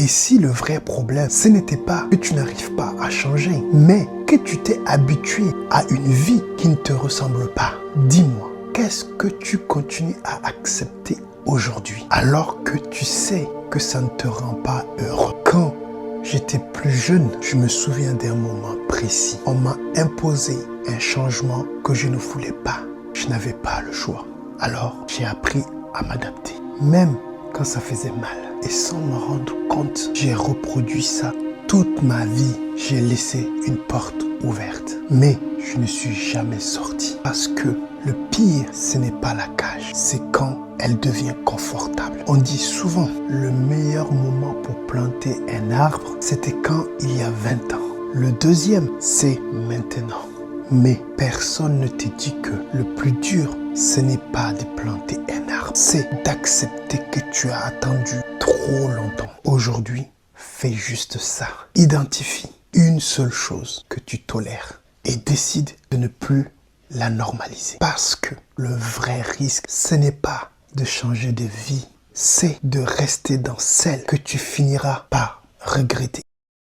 Et si le vrai problème, ce n'était pas que tu n'arrives pas à changer, mais que tu t'es habitué à une vie qui ne te ressemble pas, dis-moi, qu'est-ce que tu continues à accepter aujourd'hui alors que tu sais que ça ne te rend pas heureux? Quand j'étais plus jeune, je me souviens d'un moment précis. On m'a imposé un changement que je ne voulais pas. Je n'avais pas le choix. Alors, j'ai appris à m'adapter. Même quand ça faisait mal. Et sans me rendre compte, j'ai reproduit ça toute ma vie. J'ai laissé une porte ouverte. Mais je ne suis jamais sorti. Parce que le pire, ce n'est pas la cage. C'est quand elle devient confortable. On dit souvent, le meilleur moment pour planter un arbre, c'était quand il y a 20 ans. Le deuxième, c'est maintenant. Mais personne ne te dit que le plus dur, ce n'est pas de planter un arbre. C'est d'accepter que tu as attendu trop longtemps. Aujourd'hui, fais juste ça. Identifie une seule chose que tu tolères et décide de ne plus la normaliser. Parce que le vrai risque, ce n'est pas de changer de vie, c'est de rester dans celle que tu finiras par regretter.